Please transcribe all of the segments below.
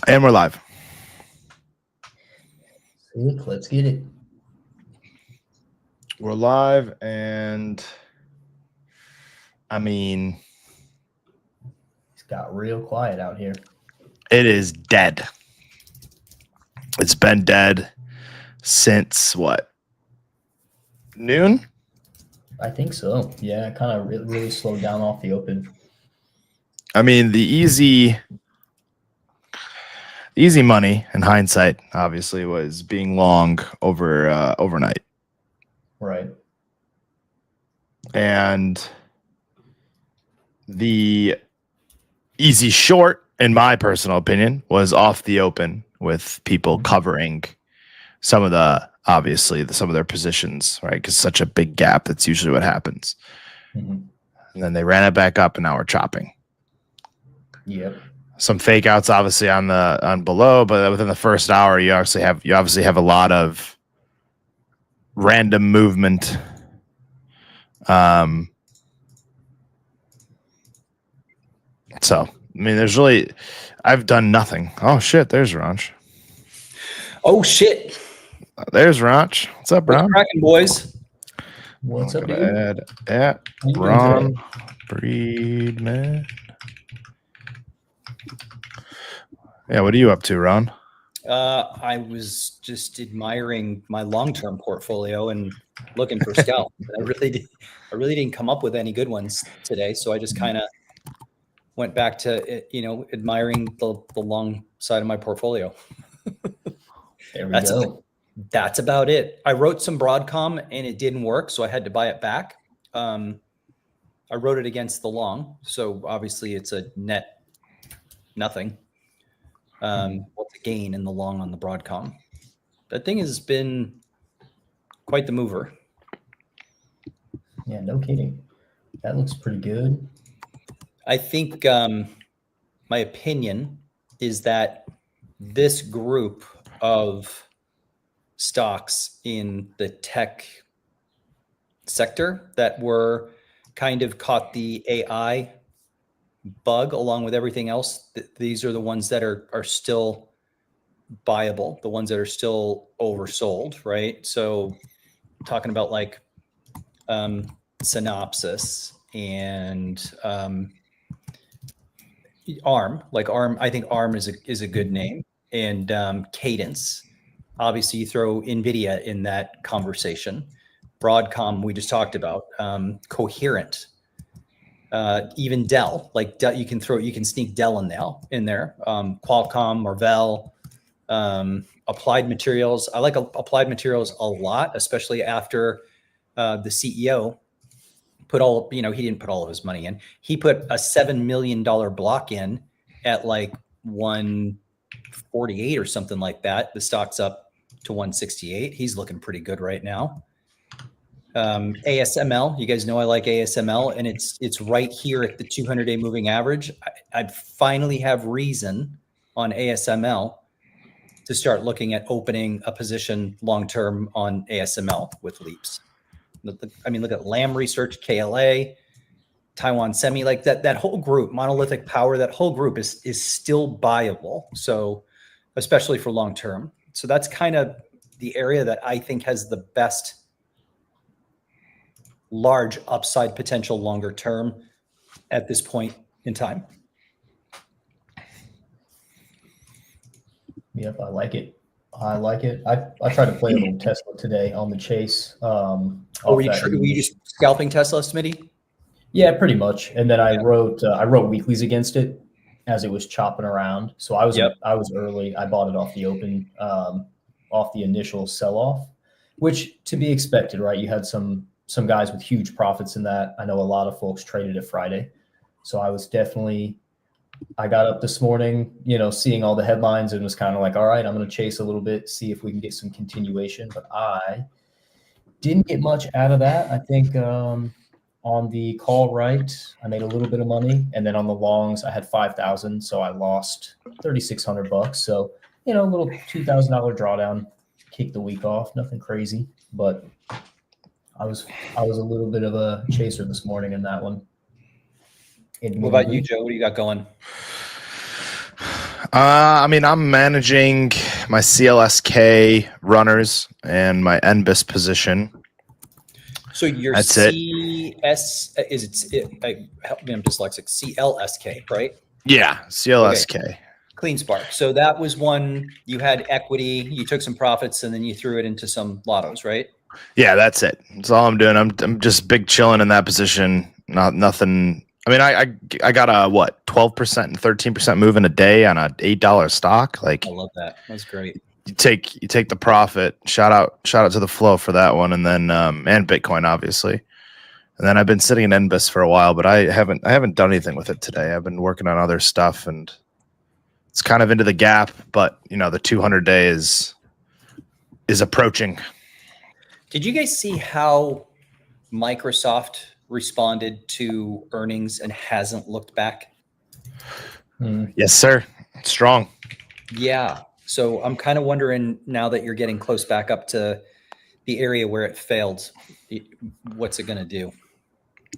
And we're live. Sick, let's get it. We're live, and I mean, It's got real quiet out here. it is dead. It's been dead since what? Noon? I think so. Yeah, it kind of really slowed down off the open. I mean, the easy money in hindsight, obviously, was being long overnight. Right. And the easy short, in my personal opinion, was off the open with people covering some of their positions, right? Because such a big gap, that's usually what happens. Mm-hmm. And then they ran it back up, and now we're chopping. Yep. Some fake outs, obviously, on below, but within the first hour, you obviously have a lot of random movement. So I mean, I've done nothing. Oh shit, there's Ranch. Oh shit, there's Ranch. What's up, Ron? What's cracking, boys? What's up, dude? Add at Ron Breedman. Yeah, what are you up to, Ron? I was just admiring my long-term portfolio and looking for scalps. I really didn't come up with any good ones today, so I just kind of went back to admiring the long side of my portfolio. There we go. That's about it. I wrote some Broadcom and it didn't work, so I had to buy it back. I wrote it against the long, so obviously it's a net nothing. What's a gain in the long on the Broadcom? That thing has been quite the mover. Yeah, no kidding. That looks pretty good. I think my opinion is that this group of stocks in the tech sector that were kind of caught the AI bug along with everything else, these are the ones that are still buyable, the ones that are still oversold, right? So talking about like Synopsys and ARM, I think ARM is a good name, and Cadence. Obviously, you throw NVIDIA in that conversation. Broadcom, we just talked about. Coherent. Even Dell, you can sneak Dell in there. Qualcomm, Marvell, Applied Materials. I like Applied Materials a lot, especially after the CEO put he didn't put all of his money in. He put a $7 million block in at like 148 or something like that. The stock's up to 168. He's looking pretty good right now. ASML, you guys know I like ASML, and it's right here at the 200-day moving average. I finally have reason on ASML to start looking at opening a position long-term on ASML with leaps. I mean, look at Lam Research, KLA, Taiwan Semi, like that whole group, Monolithic Power, that whole group is still buyable. So especially for long-term. So that's kind of the area that I think has the best large upside potential longer term at this point in time. Yep, I like it. I tried to play a little Tesla today on the chase. Were you just scalping Tesla, Smiddy? Yeah, pretty much. And then I wrote weeklies against it as it was chopping around. So I was early. I bought it off the open, off the initial sell-off, which to be expected, right? You had some guys with huge profits in that. I know a lot of folks traded it Friday. So I got up this morning, seeing all the headlines and was kind of like, all right, I'm going to chase a little bit, see if we can get some continuation. But I didn't get much out of that. I think on the call right, I made a little bit of money. And then on the longs, I had 5,000. So I lost $3,600. So, a little $2,000 drawdown, kicked the week off. Nothing crazy, but I was a little bit of a chaser this morning in that one. What about you, Joe? What do you got going? I mean, I'm managing my CLSK runners and my NBIS position. So your That's it. help me, I'm dyslexic. CLSK, right? Yeah, CLSK. Okay. Clean Spark. So that was one you had equity, you took some profits, and then you threw it into some lottos, right? Yeah, that's it. That's all I'm doing. I'm just big chilling in that position. Nothing. I mean, I got a what 12% and 13% move in a day on a $8 stock. Like I love that. That's great. you take the profit. Shout out to the flow for that one, and then and Bitcoin obviously. And then I've been sitting in NBIS for a while, but I haven't done anything with it today. I've been working on other stuff, and it's kind of into the gap. But you know, the 200 day is approaching. Did you guys see how Microsoft responded to earnings and hasn't looked back? Yes, sir. Strong. Yeah. So I'm kind of wondering now that you're getting close back up to the area where it failed, what's it going to do?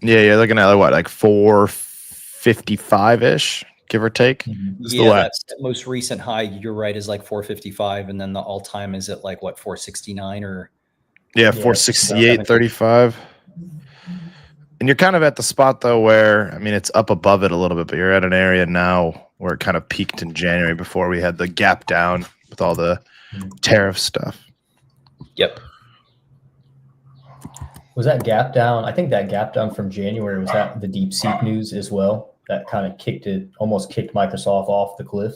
Yeah, you're looking at like 455 ish, give or take. Yeah, that's the most recent high. You're right, is like 455, and then the all time is at like what 469 or 468.35. And you're kind of at the spot though where I mean it's up above it a little bit, but you're at an area now where it kind of peaked in January before we had the gap down with all the tariff stuff. Yep. Was that gap down? I think that gap down from January, was that the DeepSeek news as well? That kind of almost kicked Microsoft off the cliff.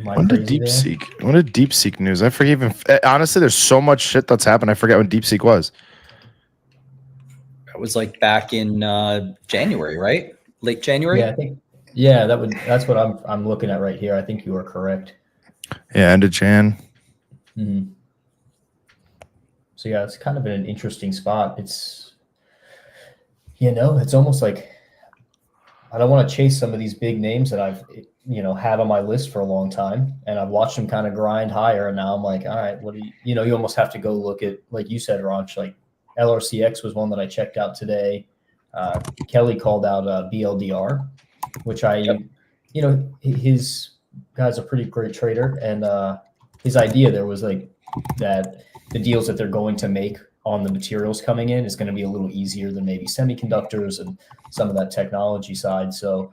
When did DeepSeek news? I forget even. Honestly, there's so much shit that's happened. I forget when DeepSeek was. It was like back in January, right? Late January. Yeah, I think. Yeah, that's what I'm looking at right here. I think you are correct. Yeah, end of Jan. Mm-hmm. So yeah, it's kind of in an interesting spot. It's, it's almost like I don't want to chase some of these big names that I've, had on my list for a long time, and I've watched them kind of grind higher. And now I'm like, all right, what do you almost have to go look at, like you said, Ranch, like LRCX was one that I checked out today. Kelly called out BLDR, which his guy's a pretty great trader, and his idea there was like that the deals that they're going to make on the materials coming in is going to be a little easier than maybe semiconductors and some of that technology side. So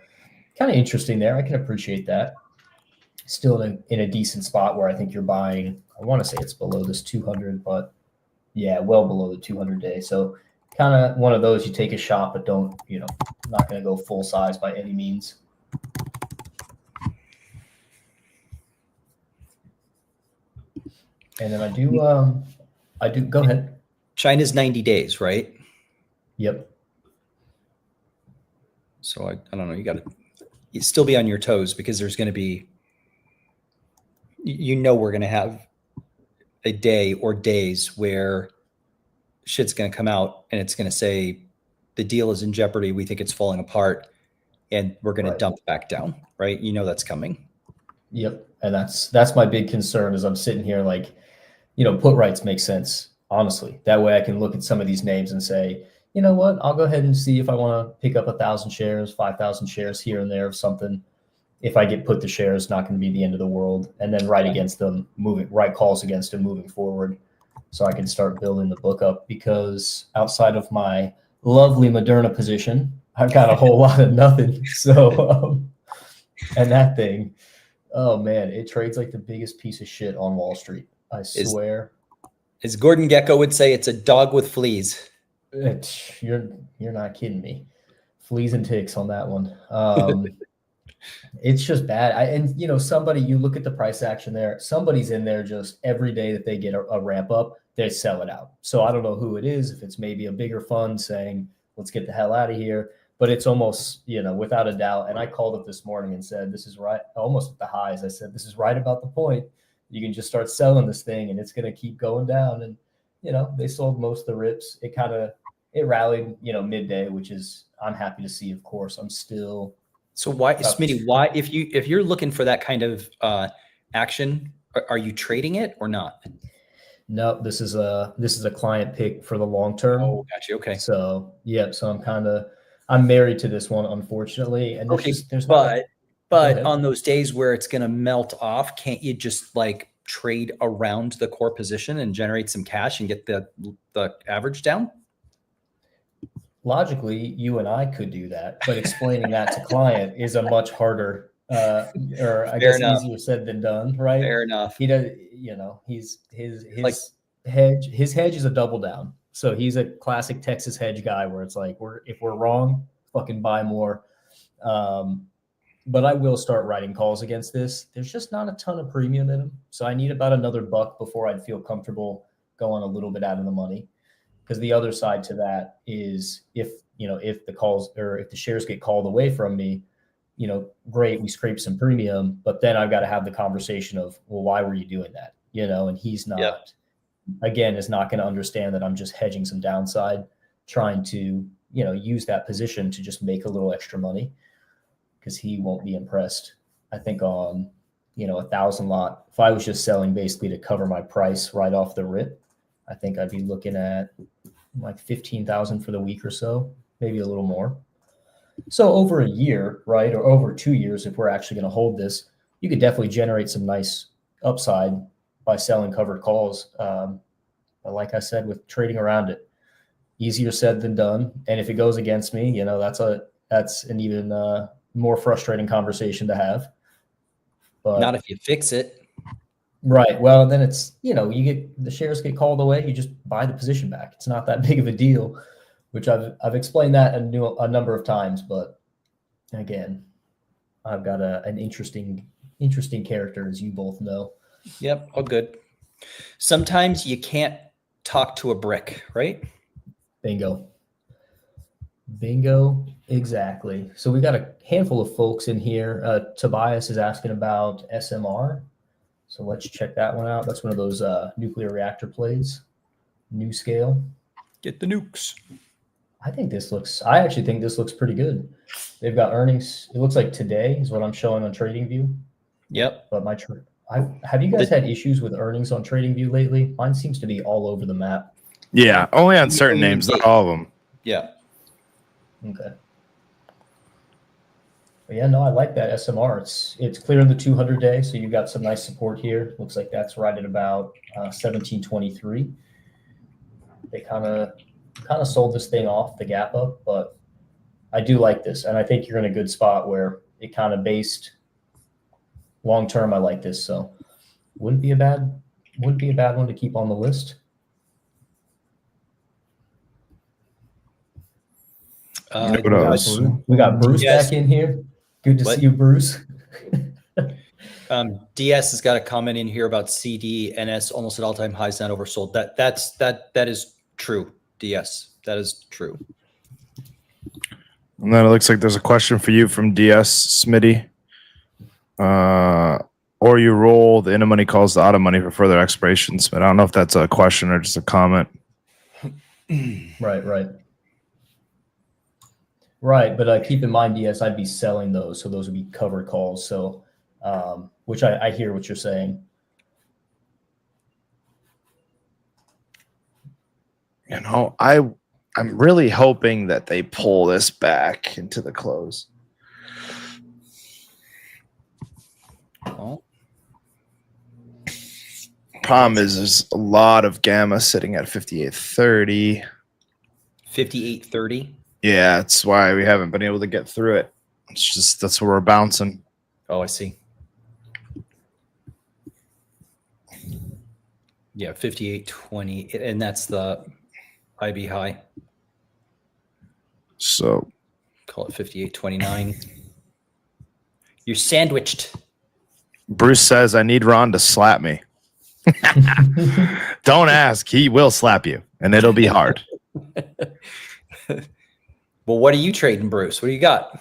kind of interesting there. I can appreciate that. Still in a decent spot where I think you're buying, I want to say it's below this 200, but yeah, well below the 200 day. So kind of one of those you take a shot, but don't, not going to go full size by any means. And then I do go ahead. China's 90 days, right? Yep. So I don't know. You still be on your toes, because there's going to be, we're going to have a day or days where shit's going to come out and it's going to say the deal is in jeopardy. We think it's falling apart, and we're going to dump back down, right? That's coming. Yep. And that's my big concern, is I'm sitting here like, put rights make sense, honestly. That way I can look at some of these names and say, you know what, I'll go ahead and see if I want to pick up 1,000 shares, 5,000 shares here and there of something. If I get put the shares, not going to be the end of the world. And then write against them, write calls against them moving forward, so I can start building the book up. Because outside of my lovely Moderna position, I've got a whole lot of nothing. So, and that thing, oh man, it trades like the biggest piece of shit on Wall Street. I swear. As Gordon Gekko would say, it's a dog with fleas. You're not kidding me. Fleas and ticks on that one. It's just bad. Somebody, you look at the price action there, somebody's in there just every day that they get a ramp up, they sell it out. So I don't know who it is, if it's maybe a bigger fund saying, let's get the hell out of here. But it's almost, without a doubt. And I called it this morning and said, this is right, almost at the highs. I said, this is right about the point. You can just start selling this thing and it's going to keep going down. And, they sold most of the rips. It rallied, midday, which is, I'm happy to see, of course. I'm still. So why, Smitty, if you're looking for that kind of action, are you trading it or not? No, this is a client pick for the long term. Oh, gotcha. Okay. So, yeah. So I'm married to this one, unfortunately. And But ahead. on those days where it's going to melt off, can't you just like trade around the core position and generate some cash and get the average down? Logically, you and I could do that, but explaining that to client is a much harder, or I guess easier said than done, right? Fair enough. He does, you know, his hedge is a double down. So he's a classic Texas hedge guy where it's like, if we're wrong, fucking buy more. But I will start writing calls against this. There's just not a ton of premium in them. So I need about another $1 before I'd feel comfortable going a little bit out of the money. Because the other side to that is if the calls or if the shares get called away from me, great, we scrape some premium, but then I've got to have the conversation of, well, why were you doing that? And he's not, again, is not going to understand that I'm just hedging some downside, trying to, use that position to just make a little extra money, because he won't be impressed. I think on, 1,000 lot, if I was just selling basically to cover my price right off the rip, I think I'd be looking at like 15,000 for the week or so, maybe a little more. So over a year, right, or over 2 years, if we're actually going to hold this, you could definitely generate some nice upside by selling covered calls. But like I said, with trading around it, easier said than done. And if it goes against me, that's an even more frustrating conversation to have. But not if you fix it. Right. Well, then it's, you get the shares get called away. You just buy the position back. It's not that big of a deal, which I've explained that a number of times. But again, I've got an interesting character, as you both know. Yep. All good. Sometimes you can't talk to a brick, right? Bingo. Exactly. So we got a handful of folks in here. Tobias is asking about SMR. So let's check that one out. That's one of those nuclear reactor plays, new scale. Get the nukes. I actually think this looks pretty good. They've got earnings. It looks like today is what I'm showing on TradingView. Yep. But have you guys had issues with earnings on TradingView lately? Mine seems to be all over the map. Yeah, only on certain names, not all of them. Yeah. Okay. But yeah, no, I like that SMR. It's clearing the 200-day, so you've got some nice support here. Looks like that's right at about 1723. They kind of sold this thing off the gap up, but I do like this, and I think you're in a good spot where it kind of based long term. I like this, so wouldn't be a bad one to keep on the list. We got Bruce back in here. Good to see you, Bruce. DS has got a comment in here about CDNS almost at all-time highs, not oversold. That is true, DS. That is true. And then it looks like there's a question for you from DS Smiddy. Or you roll the in money calls the out of money for further expirations. But I don't know if that's a question or just a comment. Right, but keep in mind, DS, I'd be selling those, so those would be covered calls. So, which I hear what you're saying. I'm really hoping that they pull this back into the close. Oh. Problem is, there's a lot of gamma sitting at 58.30. 58.30. Yeah, that's why we haven't been able to get through it. It's just that's where we're bouncing. Oh, I see. Yeah, 58.20, and that's the IB high. So call it 58.29. You're sandwiched. Bruce says, I need Ron to slap me. Don't ask. He will slap you, and it'll be hard. Well, what are you trading, Bruce? What do you got?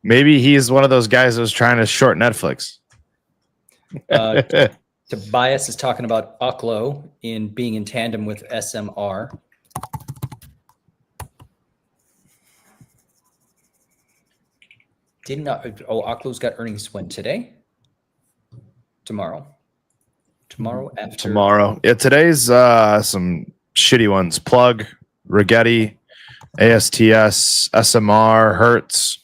Maybe he's one of those guys that was trying to short Netflix. Tobias is talking about UCLO in being in tandem with SMR. UCLO's got earnings when today? Tomorrow after. Tomorrow. Yeah, today's some shitty ones. Plug, Rigetti, ASTS, SMR, Hertz.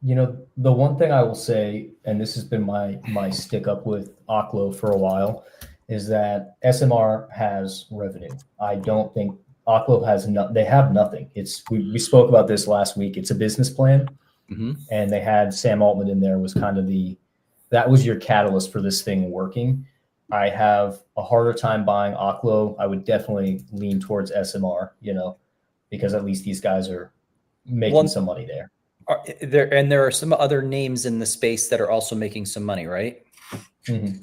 You know, the one thing I will say, and this has been my stick up with Oklo for a while, is that SMR has revenue. I don't think Oklo has they have nothing. We spoke about this last week. It's a business plan, and they had Sam Altman in there was kind of that was your catalyst for this thing working. I have a harder time buying Oklo. I would definitely lean towards SMR, because at least these guys are making some money there. There are some other names in the space that are also making some money, right? Mm-hmm.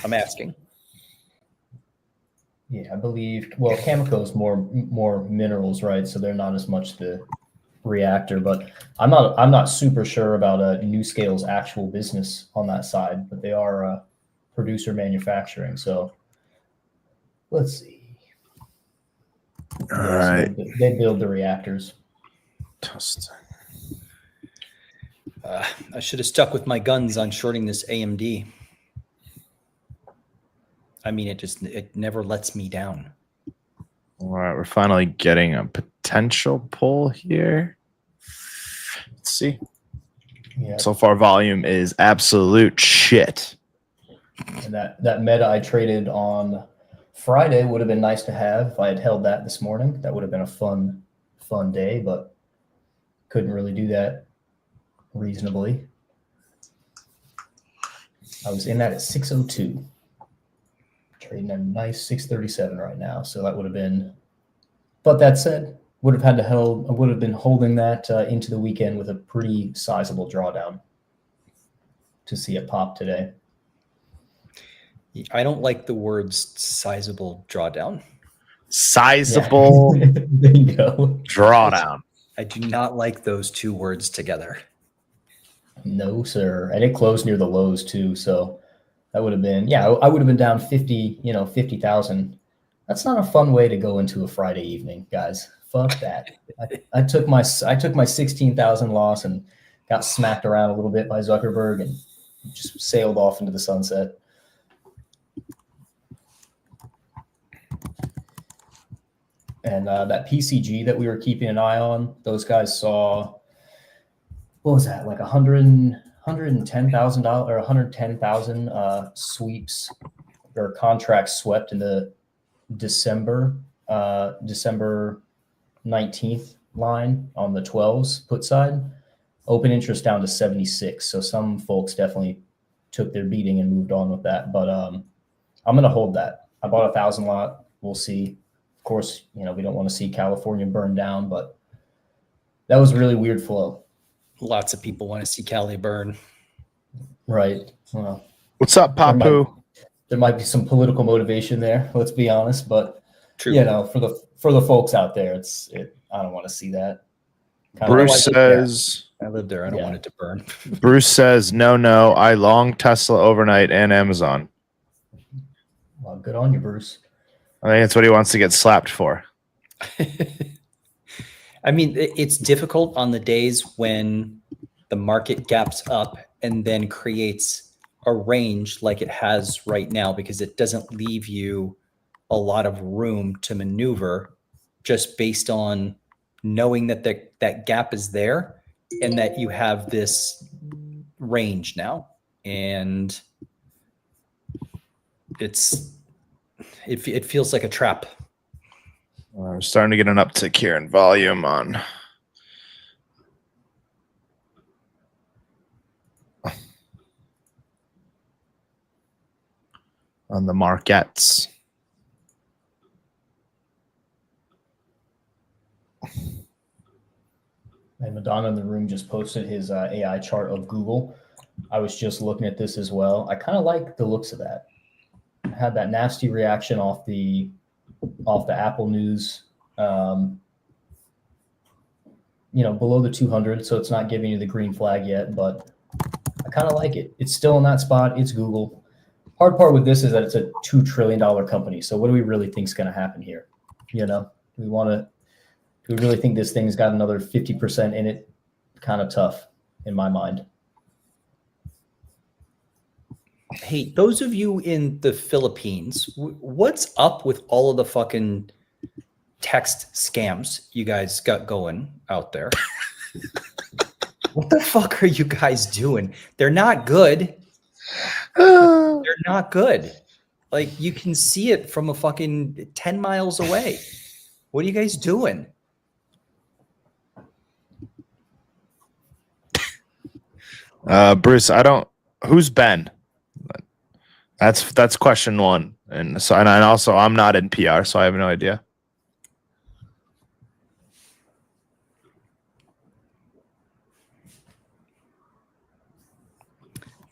I'm asking. Yeah, I believe. Well, Cameco is more minerals, right? So they're not as much the reactor. But I'm not super sure about NewScale's actual business on that side. But they are producer manufacturing. So let's see. All right. So they build the reactors. Testing. I should have stuck with my guns on shorting this AMD. I mean, it never lets me down. All right, we're finally getting a potential pull here. Let's see. Yeah. So far, volume is absolute shit. And that meta I traded on Friday would have been nice to have if I had held that this morning. That would have been a fun day, but couldn't really do that reasonably. I was in that at 6:02. Trading a nice 637 right now. So that would have been, but that said, would have been holding that into the weekend with a pretty sizable drawdown to see it pop today. I don't like the words sizable drawdown. Sizable there you go. Drawdown. I do not like those two words together. No, sir. And it closed near the lows too. So that would have been, I would have been down 50,000. That's not a fun way to go into a Friday evening, guys. Fuck that. I took my 16,000 loss and got smacked around a little bit by Zuckerberg and just sailed off into the sunset. And that PCG that we were keeping an eye on, those guys saw, what was that, like $110,000 or 110,000 sweeps or contracts swept in the December 19th line on the 12s put side. Open interest down to 76. So some folks definitely took their beating and moved on with that. But I'm going to hold that. I bought 1,000 lot. We'll see. Of course, we don't want to see California burn down, but that was a really weird flow. Lots of people want to see Cali burn. Right. Well, what's up, Papu? There might be some political motivation there. Let's be honest, but true. For the folks out there, I don't want to see that. Bruce says, I live there. I don't want it to burn. Bruce says, no, I long Tesla overnight and Amazon. Well, good on you, Bruce. I think that's what he wants to get slapped for. I mean, it's difficult on the days when the market gaps up and then creates a range like it has right now, because it doesn't leave you a lot of room to maneuver just based on knowing that that gap is there and that you have this range now. And it feels like a trap. We're starting to get an uptick here in volume on the markets. And Madonna in the room just posted his AI chart of Google. I was just looking at this as well. I kind of like the looks of that. I had that nasty reaction off the Apple news, below the 200. So it's not giving you the green flag yet, but I kind of like it. It's still in that spot. It's Google. Hard part with this is that it's a $2 trillion company. So what do we really think is going to happen here? Do we really think this thing's got another 50% in it? Kind of tough in my mind. Hey, those of you in the Philippines, what's up with all of the fucking text scams you guys got going out there? What the fuck are you guys doing? They're not good. They're not good. Like, you can see it from a fucking 10 miles away. What are you guys doing? Bruce, who's Ben? That's question one. And also I'm not in PR, so I have no idea.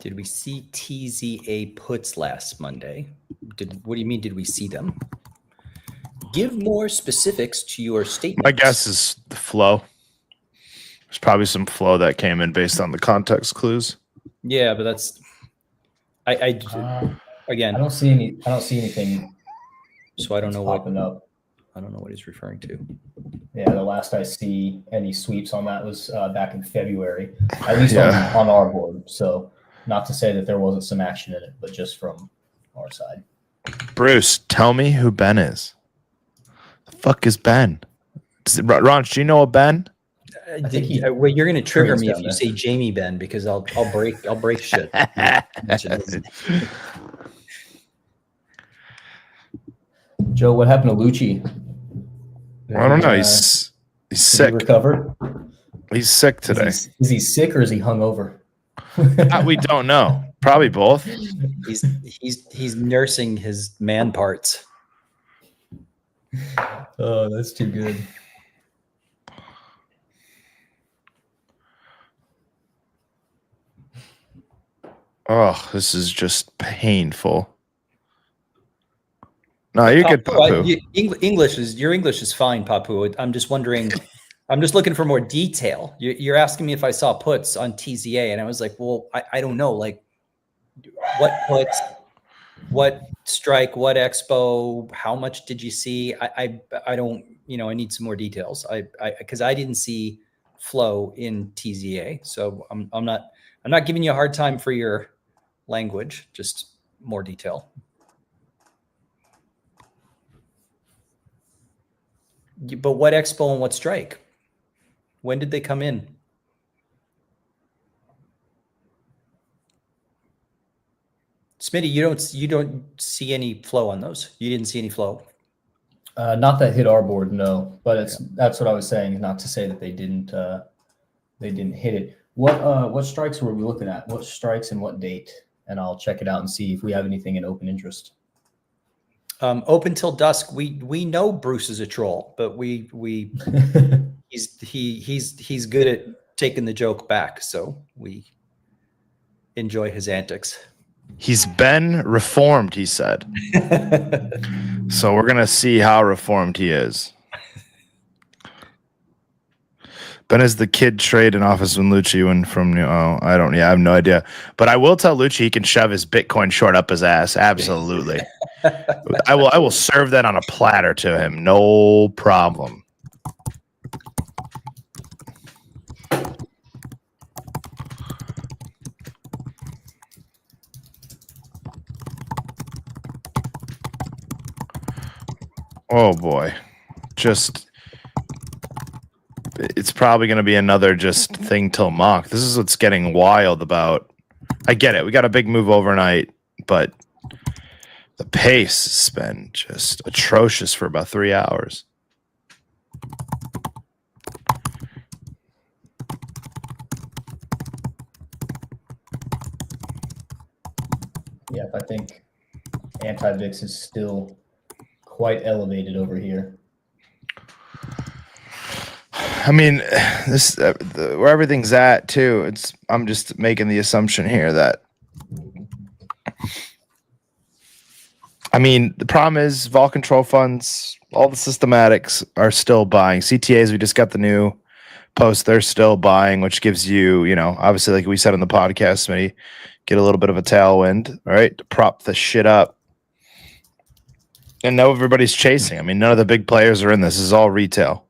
Did we see TZA puts last Monday? What do you mean, did we see them? Give more specifics to your statement. My guess is the flow. There's probably some flow that came in based on the context clues. Yeah, but that's again. I don't see anything. So I don't know what popping up. I don't know what he's referring to. Yeah, the last I see any sweeps on that was back in February, at least on our board. So not to say that there wasn't some action in it, but just from our side. Bruce, tell me who Ben is. The fuck is Ben? Ron, do you know a Ben? Well, you're going to trigger me if you say Jamie Ben, because I'll break shit. Joe, what happened to Lucci? I don't know. He's sick. He recovered? He's sick today. Is he sick or is he hungover? We don't know. Probably both. He's nursing his man parts. Oh, that's too good. Oh, this is just painful. No, you're good, Papu. Your English is fine, Papu. I'm just wondering. I'm just looking for more detail. You're asking me if I saw puts on TZA, and I was like, well, I don't know. Like, what puts, what strike, what expo, how much did you see? I don't, I need some more details. Because I didn't see flow in TZA, so I'm not giving you a hard time for your language, just more detail. But what expo and what strike? When did they come in? Smiddy, you don't see any flow on those. You didn't see any flow. Not that hit our board, no. But that's what I was saying. Not to say that they didn't hit it. What strikes were we looking at? What strikes and what date? And I'll check it out and see if we have anything in open interest. Open till dusk. We know Bruce is a troll, but he's good at taking the joke back, so we enjoy his antics. He's been reformed, he said. So we're gonna see how reformed he is. Ben is the kid trade in office when Lucci went from I have no idea. But I will tell Lucci he can shove his Bitcoin short up his ass. Absolutely. I will serve that on a platter to him. No problem. Oh boy. It's probably going to be another just thing till mock. This is what's getting wild about. I get it. We got a big move overnight, but the pace has been just atrocious for about 3 hours. Yeah, I think anti-VIX is still quite elevated over here. I mean, where everything's at too. I'm just making the assumption here that. I mean, the problem is vol control funds, all the systematics are still buying. CTAs, we just got the new post, they're still buying, which gives you, obviously, like we said in the podcast, Smiddy, get a little bit of a tailwind, right, to prop the shit up. And now everybody's chasing. I mean, none of the big players are in this. This is all retail.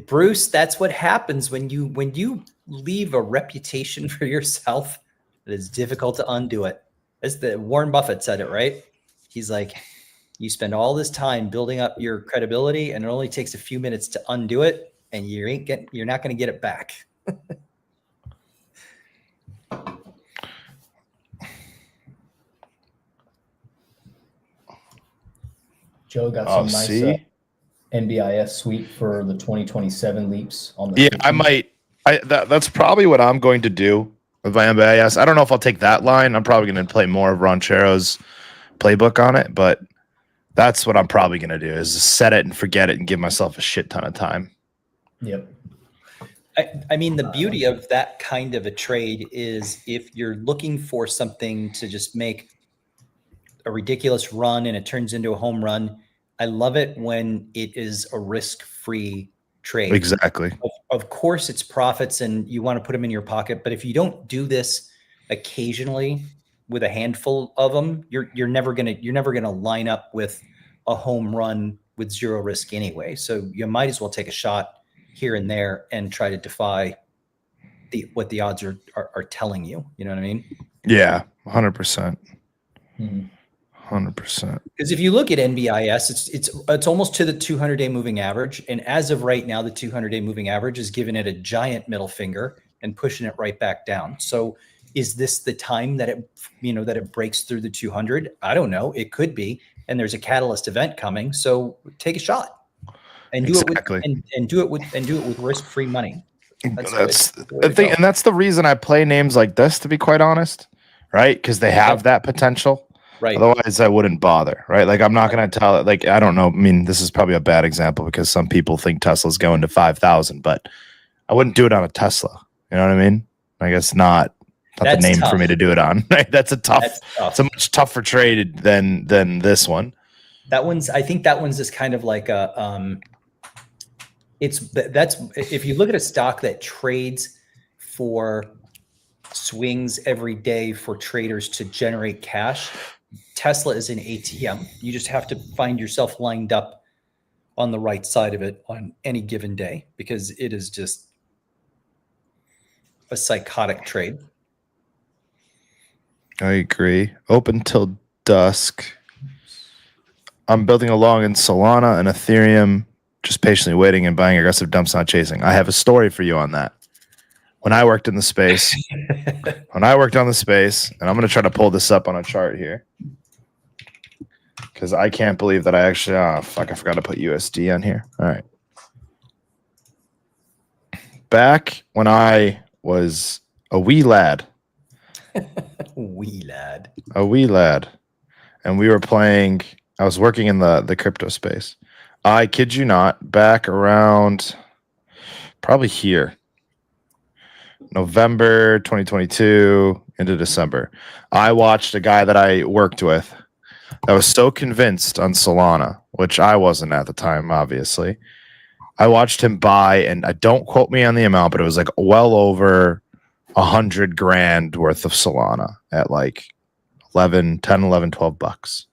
Bruce, that's what happens when you leave a reputation for yourself. It is difficult to undo it. As Warren Buffett said it, right? He's like, you spend all this time building up your credibility, and it only takes a few minutes to undo it, and you're not going to get it back. Joe got Oh, some nice see? NBIS suite for the 2027 leaps on the Yeah, 50. I might. That's probably what I'm going to do with my MBIS. I don't know if I'll take that line. I'm probably going to play more of Ranchero's playbook on it, but that's what I'm probably going to do is just set it and forget it and give myself a shit ton of time. Yep. I mean, the beauty of that kind of a trade is if you're looking for something to just make a ridiculous run and it turns into a home run. I love it when it is a risk-free trade. Exactly. Of course, it's profits and you want to put them in your pocket. But if you don't do this occasionally with a handful of them, you're never gonna line up with a home run with zero risk anyway. So you might as well take a shot here and there and try to defy what the odds are telling you. You know what I mean? Yeah, 100%. Mm-hmm. 100%. Because if you look at NBIS, it's almost to the 200-day moving average, and as of right now, the 200-day moving average is giving it a giant middle finger and pushing it right back down. So, is this the time that it breaks through the 200? I don't know. It could be, and there's a catalyst event coming. So, take a shot and do Exactly. it with risk-free money. That's the thing, and that's the reason I play names like this. To be quite honest, right? Because they have that potential. Right. Otherwise, I wouldn't bother, right? Like, I'm not going to tell it. Like, I don't know. I mean, this is probably a bad example because some people think Tesla's going to 5,000, but I wouldn't do it on a Tesla. You know what I mean? I guess not the name for me to do it on. Right? That's tough. It's a much tougher trade than this one. I think that one's just kind of like a that's if you look at a stock that trades for swings every day for traders to generate cash, Tesla is an ATM. You just have to find yourself lined up on the right side of it on any given day because it is just a psychotic trade. I agree. Open till dusk. I'm building along in Solana and Ethereum, just patiently waiting and buying aggressive dumps, not chasing. I have a story for you on that. When I worked in the space, and I'm going to try to pull this up on a chart here because I can't believe that I actually, I forgot to put USD on here. All right. Back when I was a wee lad, and we were playing, I was working in the crypto space. I kid you not, back around probably here. November 2022 into December, I watched a guy that I worked with that was so convinced on Solana, which I wasn't at the time, obviously. I watched him buy, and I don't quote me on the amount, but it was like well over 100 grand worth of Solana at like 10, 11, 12 bucks.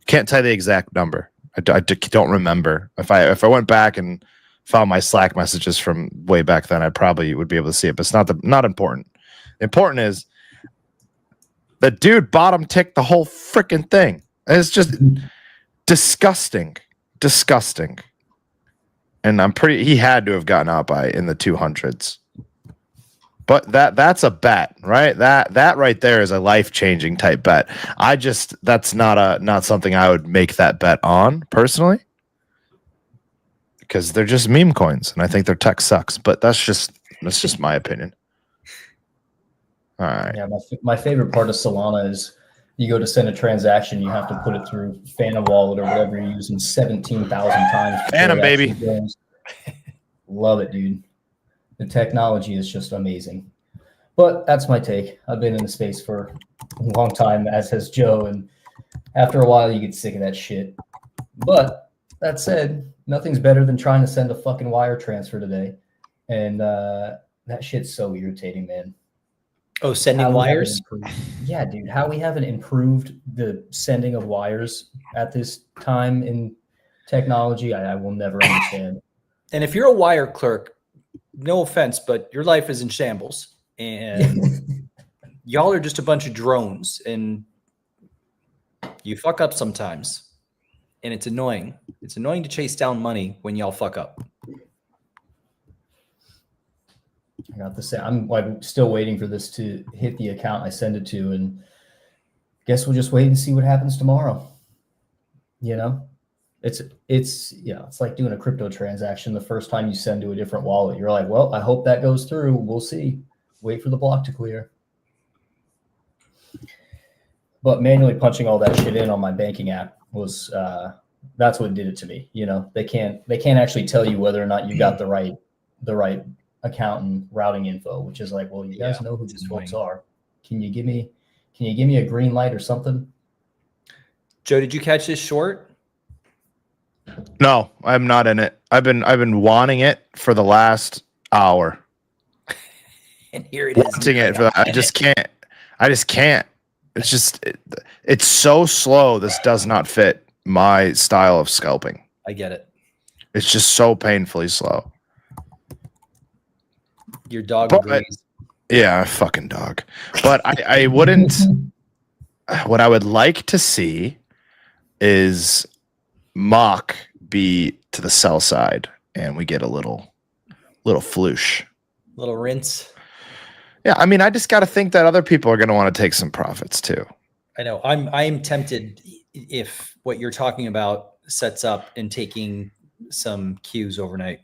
Can't tell you the exact number. I don't remember. If I went back and found my Slack messages from way back then, I probably would be able to see it, but it's not important. Important is the dude bottom ticked the whole freaking thing. It's just disgusting. And he had to have gotten out by in the 200s. But that's a bet, right? That right there is a life-changing type bet. That's not something I would make that bet on personally. Because they're just meme coins, and I think their tech sucks. But that's just my opinion. All right. Yeah, my favorite part of Solana is you go to send a transaction, you have to put it through Phantom Wallet or whatever you're using 17,000 times. Phantom, baby. Love it, dude. The technology is just amazing. But that's my take. I've been in the space for a long time, as has Joe, and after a while, you get sick of that shit. But that said, nothing's better than trying to send a fucking wire transfer today. And that shit's so irritating, man. Oh, sending wires? Yeah, dude. How we haven't improved the sending of wires at this time in technology, I will never understand. And if you're a wire clerk, no offense, but your life is in shambles. And y'all are just a bunch of drones. And you fuck up sometimes. And it's annoying. It's annoying to chase down money when y'all fuck up. I got to say, I'm still waiting for this to hit the account I send it to, and guess we'll just wait and see what happens tomorrow. You know, It's like doing a crypto transaction. The first time you send to a different wallet, you're like, well, I hope that goes through. We'll see. Wait for the block to clear. But manually punching all that shit in on my banking app was that's what did it to me. They can't actually tell you whether or not you got the right account and routing info, which is like, well, you guys know who these folks are. Can you give me a green light or something? Joe, did you catch this short? No, I'm not in it. I've been wanting it for the last hour. And here it is. Wanting it for I just can't. It's so slow. This does not fit my style of scalping. I get it. It's just so painfully slow. Your dog agrees. Yeah, fucking dog. But I wouldn't. What I would like to see is mock be to the sell side, and we get a little floosh, little rinse. Yeah, I mean, I just got to think that other people are going to want to take some profits too. I know. I'm tempted if what you're talking about sets up and taking some cues overnight.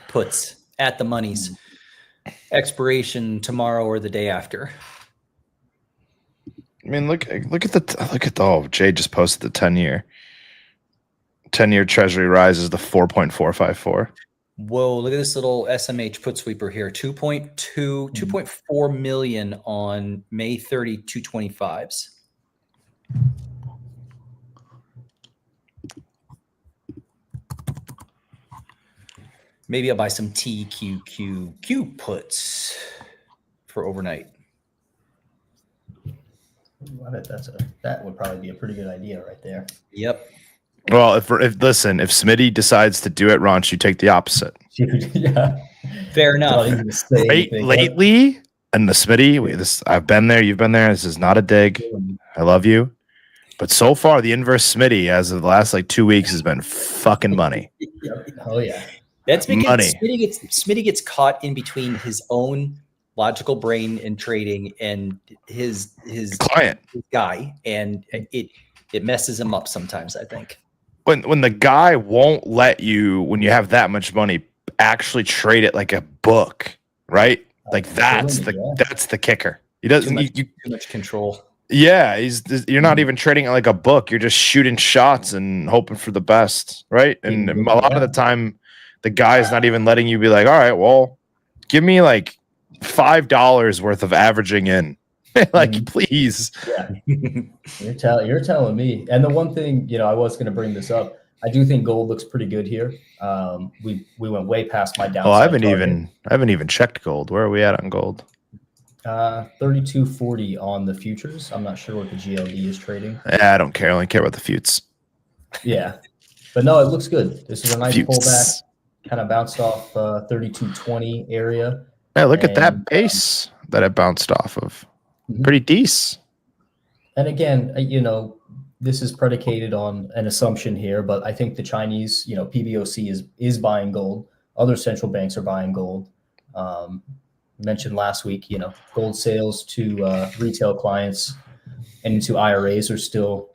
Puts at the monies, expiration tomorrow or the day after. I mean, look at Jay just posted the 10-year treasury rises to 4.454. Whoa, look at this little SMH put sweeper here. 2.4 million on May 30, 225s. Maybe I'll buy some TQQQ puts for overnight. That would probably be a pretty good idea right there. Yep. Well, if Smiddy decides to do it, Ronch, you take the opposite. Yeah. Fair enough. Lately, and the Smiddy, I've been there, you've been there. This is not a dig. I love you. But so far, the inverse Smiddy, as of the last 2 weeks, has been fucking money. Oh, yeah. That's because Smiddy gets caught in between his own logical brain and trading and his client, his guy, and it messes him up sometimes, I think. When the guy won't let you, when you have that much money, actually trade it like a book, right? That's the kicker. He doesn't too much control. Yeah, you're not even trading it like a book. You're just shooting shots and hoping for the best, right? And a lot of the time, the guy is not even letting you be like, all right, well, give me $5 worth of averaging in. Please. Yeah. You're telling me. And the one thing, I was going to bring this up. I do think gold looks pretty good here. We went way past my downside. Oh, I haven't even checked gold. Where are we at on gold? 32.40 on the futures. I'm not sure what the GLD is trading. I don't care. I only care about the futes. Yeah. But no, it looks good. This is a nice pullback. Kind of bounced off 32.20 area. Yeah, look at that base that it bounced off of. Pretty decent. And again, this is predicated on an assumption here, but I think the Chinese, PBOC is buying gold. Other central banks are buying gold. Mentioned last week, gold sales to retail clients and into IRAs are still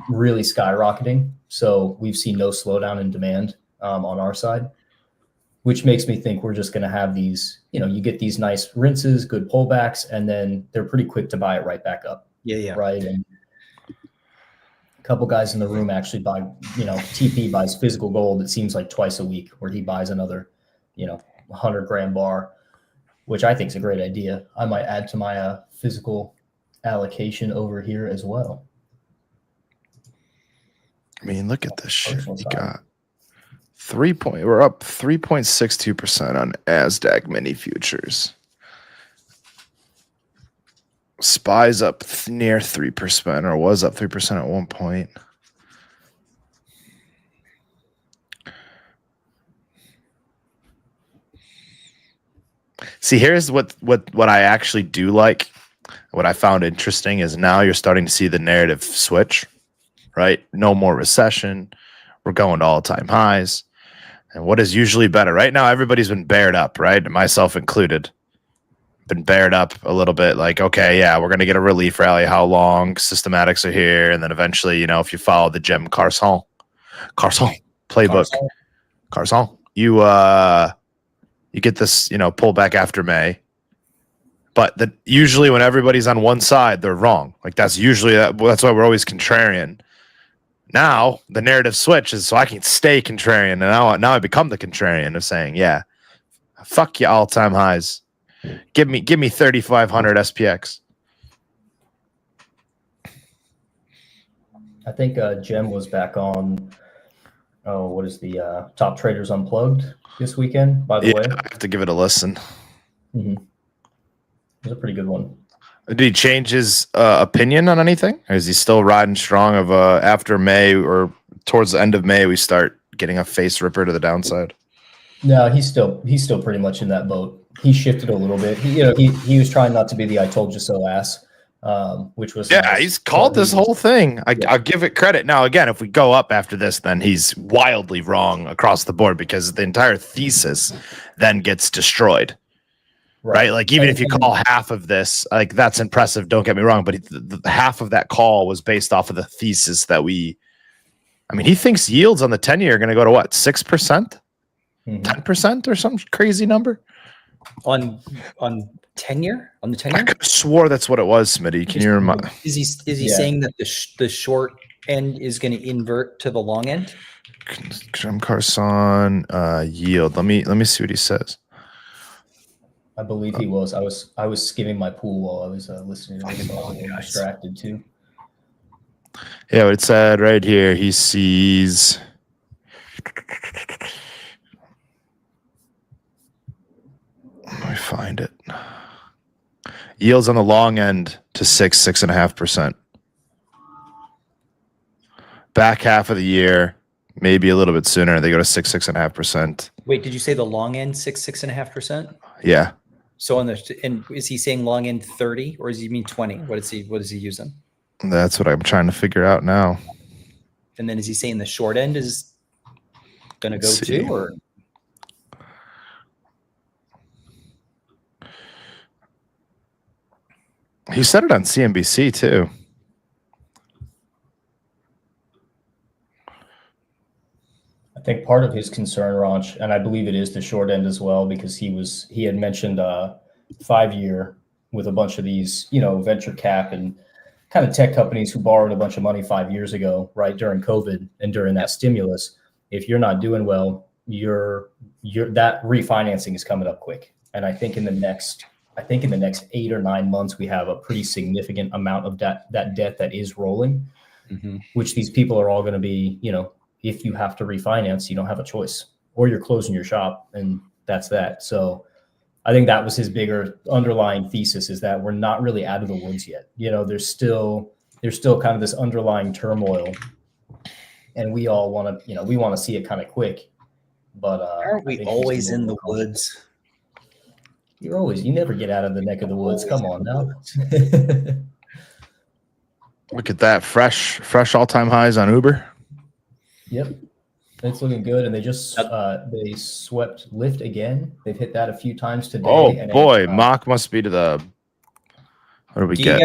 really skyrocketing. So we've seen no slowdown in demand on our side, which makes me think we're just going to have these, you get these nice rinses, good pullbacks, and then they're pretty quick to buy it right back up. Yeah. Right. And a couple guys in the room actually buy, TP buys physical gold. It seems like twice a week, where he buys another, 100-gram bar, which I think is a great idea. I might add to my physical allocation over here as well. I mean, look at this shit. We got we're up 3.62% on Nasdaq mini futures. SPY's up near 3%, or was up 3% at one point. See, here's what I actually do like. What I found interesting is now you're starting to see the narrative switch, right? No more recession. We're going to all-time highs. And what is usually better? Right now, everybody's been bared up, right? Myself included. been bared up a little bit. Like, okay, yeah, we're gonna get a relief rally. How long? Systematics are here, and then eventually, if you follow the Gem Carson playbook, Carson, you get this, pullback after May. But usually when everybody's on one side, they're wrong. Like that's why we're always contrarian. Now the narrative switches, so I can stay contrarian, and now I become the contrarian of saying, yeah, fuck you, all-time highs. Give me 3,500 SPX. I think Jem was back on. Oh, what is the Top Traders Unplugged this weekend? By the way, I have to give it a listen. Mm-hmm. It was a pretty good one. Did he change his opinion on anything? Or is he still riding strong of after May or towards the end of May we start getting a face ripper to the downside? No, he's still pretty much in that boat. He shifted a little bit. He was trying not to be the "I told you so" ass, which was nice. He's called this whole thing. I'll give it credit. Now, again, if we go up after this, then he's wildly wrong across the board because the entire thesis then gets destroyed. Right? Like even if you call half of this, like that's impressive. Don't get me wrong, but the half of that call was based off of the thesis that he thinks yields on the 10-year are going to go to what, 6%, 10% or some crazy number on 10-year on the 10-year. I swore that's what it was, Smiddy. Can you remind? Is he saying that the short end is going to invert to the long end? Jim Carson yield. Let me see what he says. I believe he was. I was skimming my pool while I was listening to this. I was a little distracted too. Yeah, what it said right here. He sees. Let me find it. Yields on the long end to 6.5%. Back half of the year, maybe a little bit sooner, they go to 6.5%. Wait, did you say the long end 6.5%? Yeah. So is he saying long end 30 or does he mean 20? What is he using? That's what I'm trying to figure out now. And then is he saying the short end is going to go too, or? He said it on CNBC too. I think part of his concern, Ranch, and I believe it is the short end as well, because he had mentioned 5-year with a bunch of these, venture cap and kind of tech companies who borrowed a bunch of money 5 years ago, right, during COVID and during that stimulus. If you're not doing well, that refinancing is coming up quick. And I think in the next 8 or 9 months, we have a pretty significant amount of that debt that is rolling, which these people are all going to be, if you have to refinance, you don't have a choice, or you're closing your shop, and that's that. So I think that was his bigger underlying thesis, is that we're not really out of the woods yet. There's still kind of this underlying turmoil, and we all want to see it kind of quick. But aren't we always in the woods? You never get out of the neck of the woods. Come on now. Look at that. Fresh all-time highs on Uber. Yep. It's looking good. And they just they swept Lyft again. They've hit that a few times today. Oh boy, Mock must be to the. What do we get?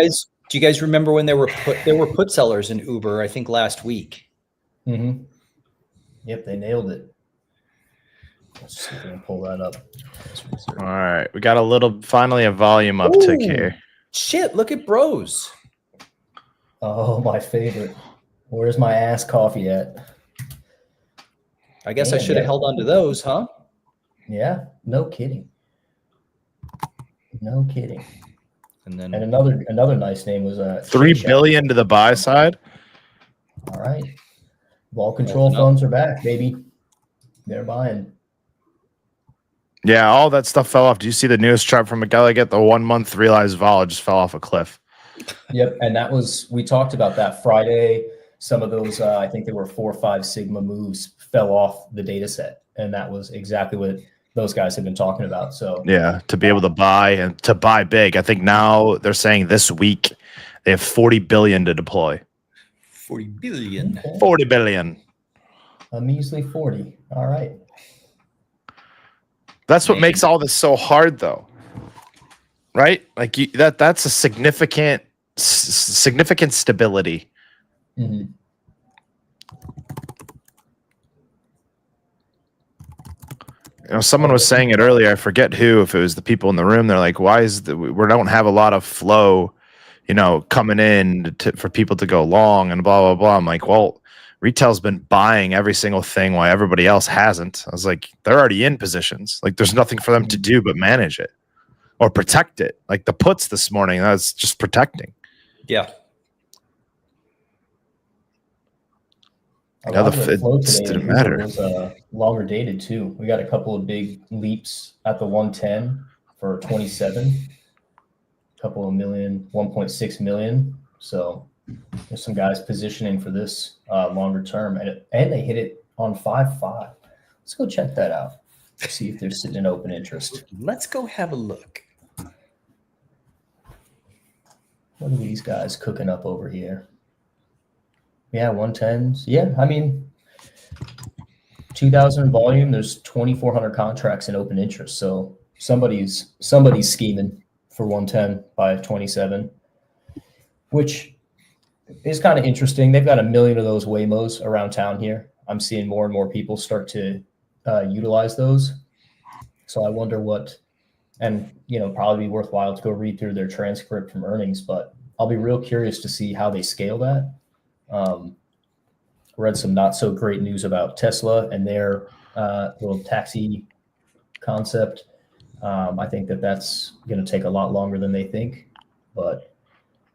Do you guys remember when there were put sellers in Uber, I think last week? Mm-hmm. Yep, they nailed it. Let's see if we can pull that up. All right, we got finally a volume uptick here. Shit, look at Bros. Oh, my favorite. Where's my ass coffee at? I guess I should have held on to those, huh? Yeah, no kidding. No kidding. And then another nice name was $3 billion to the buy side. All right. Ball control funds are back, baby. They're buying. Yeah, all that stuff fell off. Do you see the newest chart from McGilligan? The 1 month realized vol just fell off a cliff. Yep, and we talked about that Friday. Some of those, I think there were 4 or 5 sigma moves fell off the data set, and that was exactly what those guys have been talking about. So yeah, to be able to buy and to buy big. I think now they're saying this week they have 40 billion to deploy. 40 billion. Okay. 40 billion. A measly 40. All right. That's what makes all this so hard, though. right? Like that's a significant stability. Mm-hmm. You know, someone was saying it earlier. I forget who, if it was the people in the room. They're like, "Why is we don't have a lot of flow, you know, coming in for people to go long and blah blah blah." I'm like, "Well, retail's been buying every single thing while everybody else hasn't." I was like, "They're already in positions. Like, there's nothing for them to do but manage it or protect it." Like the puts this morning, that's just protecting. Yeah. A lot of the flow It today didn't in matter. Uber was longer dated too. We got a couple of big leaps at the 110 for 27, a couple of million, 1.6 million. So there's some guys positioning for this longer term, and they hit it on 5.5. Let's go check that out. See if they're sitting in open interest. Let's go have a look. What are these guys cooking up over here? Yeah, 110s. Yeah, I mean, 2,000 volume. There's 2,400 contracts in open interest. So somebody's scheming for 110 by 27, which is kind of interesting. They've got 1 million of those Waymos around town here. I'm seeing more and more people start to utilize those. So I wonder what, and probably be worthwhile to go read through their transcript from earnings. But I'll be real curious to see how they scale that. Read some not so great news about Tesla and their little taxi concept. I think that's going to take a lot longer than they think, but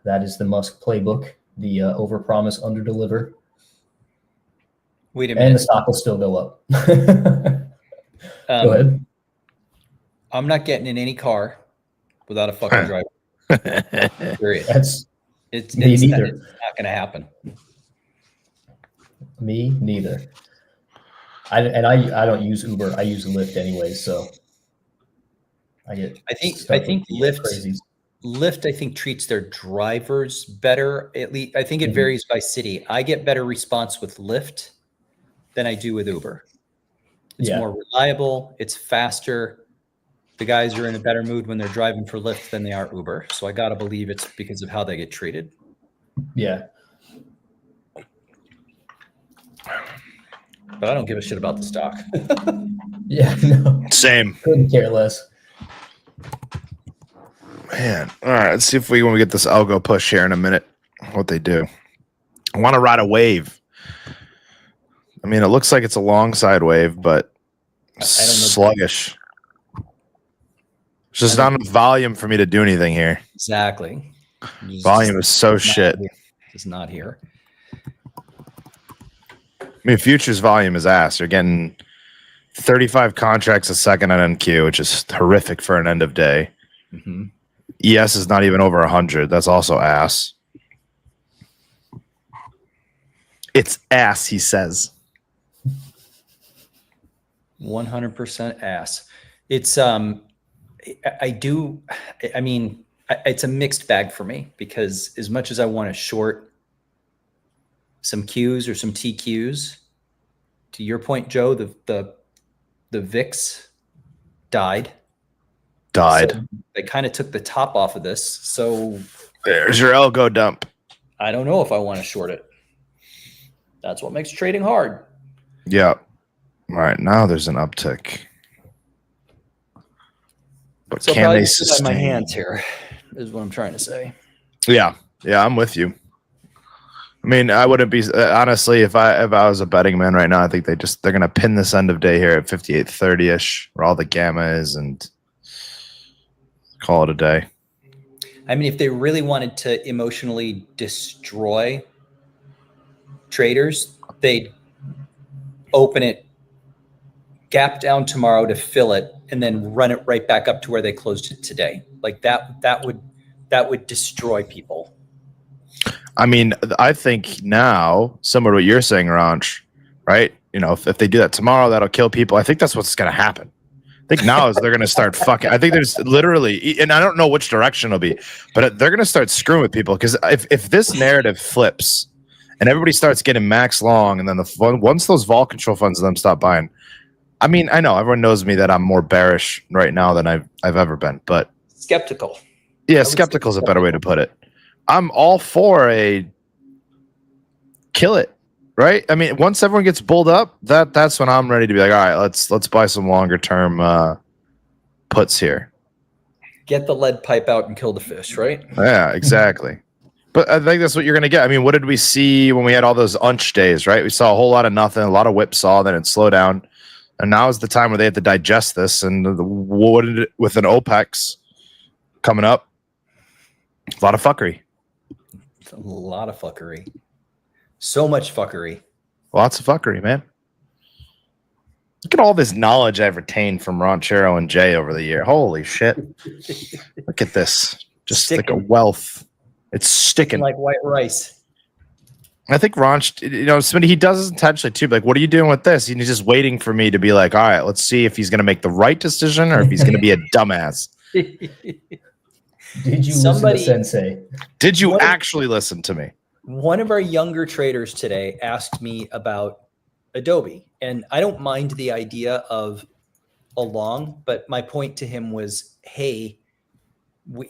that is the Musk playbook: the overpromise, underdeliver. Wait a minute. And the stock will still go up. Go ahead. I'm not getting in any car without a fucking driver. Period. It's neither. It's not going to happen. Me neither. I don't use Uber. I use Lyft anyway, so I think Lyft I think treats their drivers better. At least I think it varies by city. I get better response with Lyft than I do with Uber. It's more reliable. It's faster. The guys are in a better mood when they're driving for Lyft than they are Uber. So I got to believe it's because of how they get treated. Yeah. But I don't give a shit about the stock. Yeah, no. Same. Couldn't care less. Man. All right. Let's see if when we get this algo push here in a minute, what they do. I want to ride a wave. I mean, it looks like it's a long side wave, but sluggish. There's just not enough volume for me to do anything here. Exactly. Volume is so shit. It's not here. I mean, futures volume is ass. You're getting 35 contracts a second on NQ, which is horrific for an end of day. Mm-hmm. ES is not even over 100. That's also ass. It's ass, he says. 100% ass. It's it's a mixed bag for me, because as much as I want to short some Qs or some TQs, to your point, Joe, the VIX died. So they kind of took the top off of this. So there's your algo dump. I don't know if I want to short it. That's what makes trading hard. Yeah. All right. Now there's an uptick. But so can they sustain? My hands here is what I'm trying to say. Yeah. Yeah, I'm with you. I mean, I wouldn't be honestly if I was a betting man right now. I think they're gonna pin this end of day here at 58.30 ish, where all the gamma is, and call it a day. I mean, if they really wanted to emotionally destroy traders, they'd open it, gap down tomorrow to fill it, and then run it right back up to where they closed it today. Like that would destroy people. I mean, I think now, similar to what you're saying, Ranch, right? You know, if they do that tomorrow, that'll kill people. I think that's what's going to happen. I think now is they're going to start fucking. I think there's literally, and I don't know which direction it'll be, but they're going to start screwing with people, because if this narrative flips and everybody starts getting max long, and then once those vol control funds of them stop buying. I mean, I know everyone knows me that I'm more bearish right now than I've ever been, but Skeptical. Yeah, skeptical is a better way to put it. I'm all for a kill it, right? I mean, once everyone gets bulled up, that's when I'm ready to be like, all right, let's buy some longer term puts here. Get the lead pipe out and kill the fish, right? Yeah, exactly. But I think that's what you're going to get. I mean, what did we see when we had all those unch days, right? We saw a whole lot of nothing, a lot of whipsaw, then it slowed down. And now is the time where they have to digest this. And with an OPEX coming up, a lot of fuckery. It's a lot of fuckery. So much fuckery. Lots of fuckery, man. Look at all this knowledge I've retained from Ranchero and Jay over the year. Holy shit. Look at this. Just Sticking. like a wealth. It's sticking. Like white rice. I think Ranch, Smiddy, he does this intentionally too. Like, what are you doing with this? He's just waiting for me to be like, all right, let's see if he's going to make the right decision or if he's going to be a dumbass. Did you listen to Sensei? Did you actually listen to me? One of our younger traders today asked me about Adobe, and I don't mind the idea of a long, but my point to him was, hey,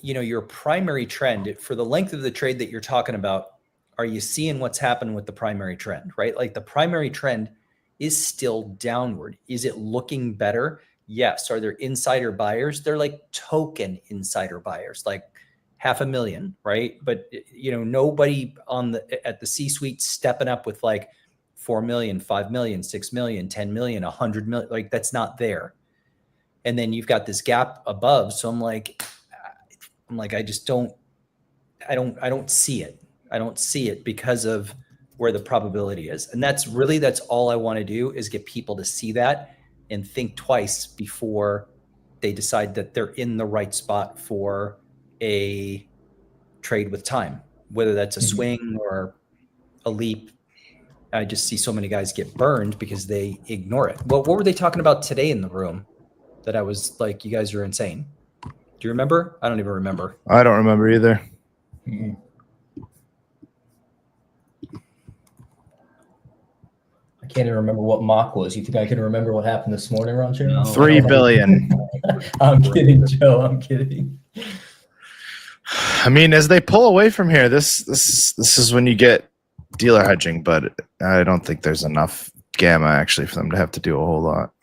your primary trend for the length of the trade that you're talking about, are you seeing what's happened with the primary trend, right? Like the primary trend is still downward. Is it looking better? Yes. Are there insider buyers? They're like token insider buyers, like 500,000, right? But nobody at the C-suite stepping up with like 4 million, 5 million, 6 million, 10 million, 100 million. Like that's not there. And then you've got this gap above. So I'm like, I don't see it. I don't see it because of where the probability is. And that's all I want to do is get people to see that and think twice before they decide that they're in the right spot for a trade with time, whether that's a swing or a leap. I just see so many guys get burned because they ignore it. Well, what were they talking about today in the room that I was like, you guys are insane? Do you remember? I don't even remember. I don't remember either. Mm-hmm. I can't even remember what mock was. You think I can remember what happened this morning, Ranchero? No. 3 billion. I'm kidding, Joe. I'm kidding. I mean, as they pull away from here, this is when you get dealer hedging, but I don't think there's enough gamma actually for them to have to do a whole lot.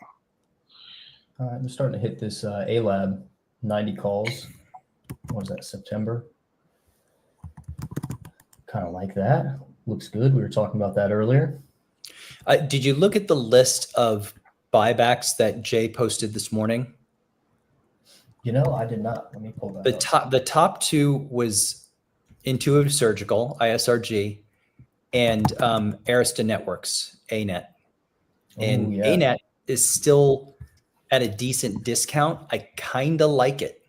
All right, I'm starting to hit this A-Lab 90 calls. What was that, September? Kind of like that. Looks good. We were talking about that earlier. Did you look at the list of buybacks that Jay posted this morning? I did not. Let me pull that up. The top two was Intuitive Surgical, ISRG, and Arista Networks, ANET. And ANET is still at a decent discount. I kind of like it.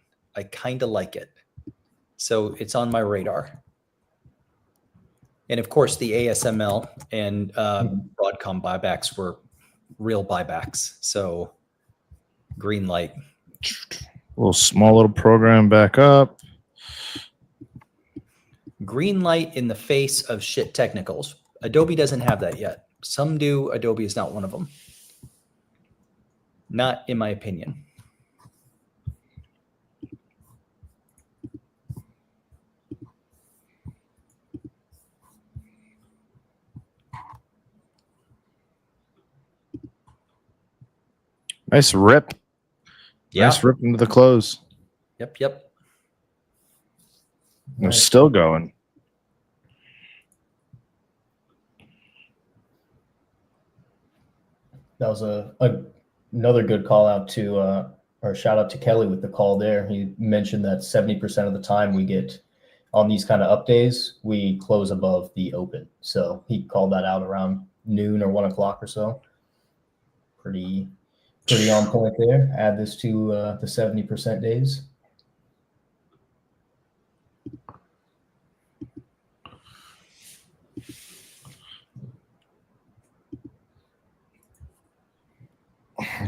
So it's on my radar. And of course, the ASML and Broadcom buybacks were real buybacks. So green light. Small little program back up. Green light in the face of shit technicals. Adobe doesn't have that yet. Some do. Adobe is not one of them. Not in my opinion. Nice rip. Yeah. Nice rip into the close. Yep. They're still going. That was another good call out to or shout out to Kelly with the call there. He mentioned that 70% of the time we get on these kind of up days, we close above the open. So he called that out around noon or 1 o'clock or so. Pretty on point there. Add this to the 70% days.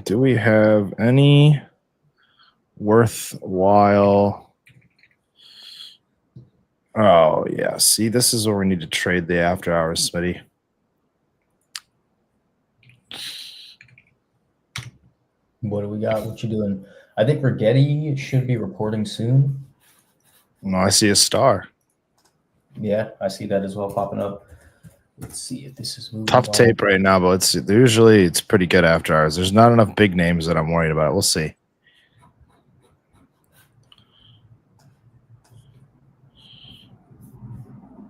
Do we have any worthwhile? Oh, yeah. See, this is where we need to trade the after hours, Smiddy. What do we got? What you doing? I think Rigetti should be reporting soon. No, I see a star. Yeah, I see that as well popping up. Let's see if this is moving. Tough along. tape right now, but it's pretty good after hours. There's not enough big names that I'm worried about. We'll see.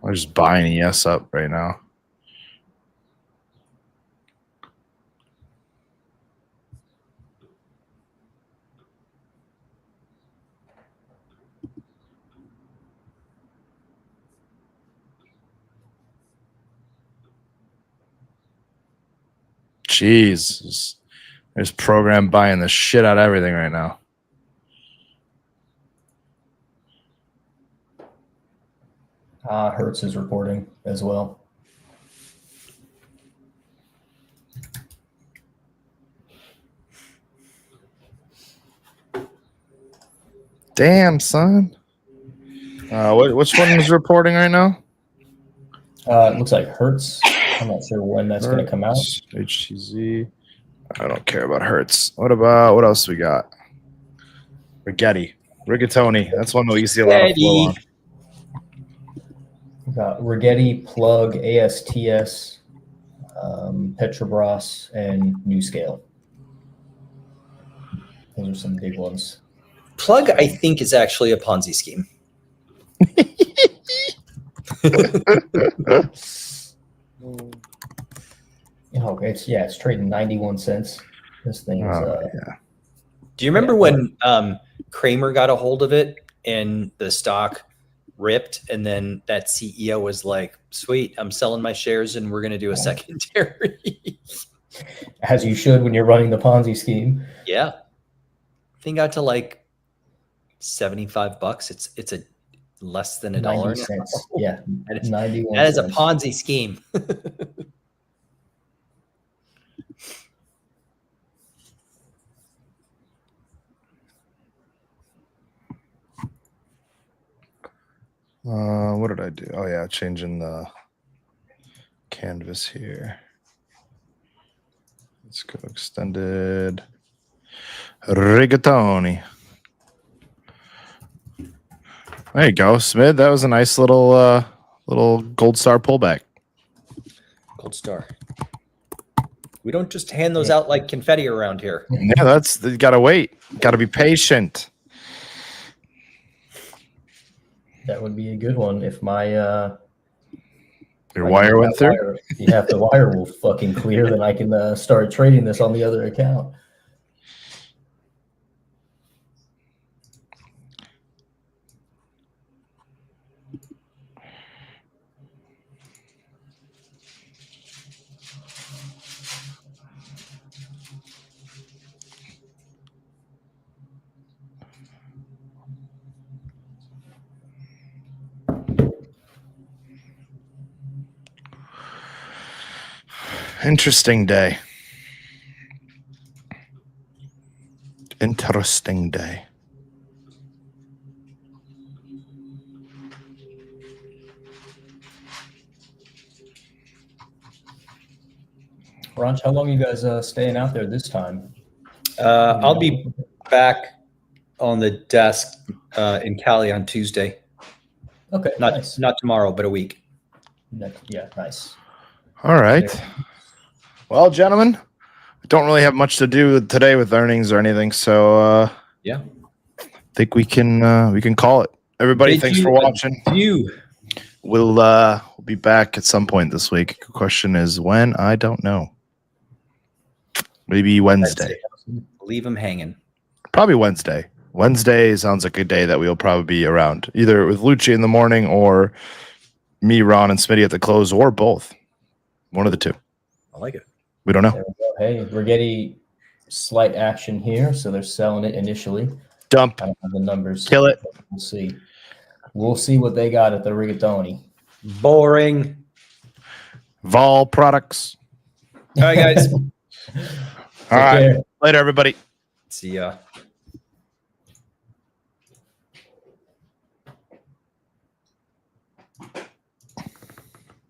I'm just buying ES up right now. Jeez. There's program buying the shit out of everything right now. Hertz is reporting as well. Damn, son. Which one is reporting right now? It looks like Hertz. I'm not sure when that's going to come out. HTZ. I don't care about Hertz. What else we got? Rigatoni. That's one we see a lot of flow on. We've got Rigetti, Plug, ASTS, Petrobras, and NewScale. Those are some big ones. Plug, I think, is actually a Ponzi scheme. It's trading 91 cents. This thing is. Yeah. Do you remember when Kramer got a hold of it and the stock ripped, and then that CEO was like, "Sweet, I'm selling my shares, and we're going to do a secondary." As you should when you're running the Ponzi scheme. Yeah, thing got to like $75. It's a less than $1. 90 cents. Yeah, that is, 91 that is a cents. Ponzi scheme. What did I do? Oh yeah, changing the canvas here. Let's go extended rigatoni. There you go, Smid. That was a nice little gold star pullback. Gold star. We don't just hand those out like confetti around here. Yeah, you gotta wait. Gotta be patient. That would be a good one if my your wire went through. If the wire will fucking clear, then I can start trading this on the other account. Interesting day. Interesting day. Ronch, how long are you guys staying out there this time? I'll be back on the desk in Cali on Tuesday. Okay, nice. Not tomorrow, but a week. Yeah, nice. All right. Well, gentlemen, I don't really have much to do today with earnings or anything, so yeah, I think we can call it. Everybody, thanks for watching. We'll be back at some point this week. The question is when? I don't know. Maybe Wednesday. Leave them hanging. Probably Wednesday. Wednesday sounds like a day that we'll probably be around, either with Lucci in the morning or me, Ron, and Smiddy at the close, or both. One of the two. I like it. We don't know. There we go. Hey, we're getting slight action here, so they're selling it initially. Dump. I don't have the numbers. Kill it. We'll see. We'll see what they got at the rigatoni. Boring. Vol products. All right, guys. All right. Later, everybody. See ya.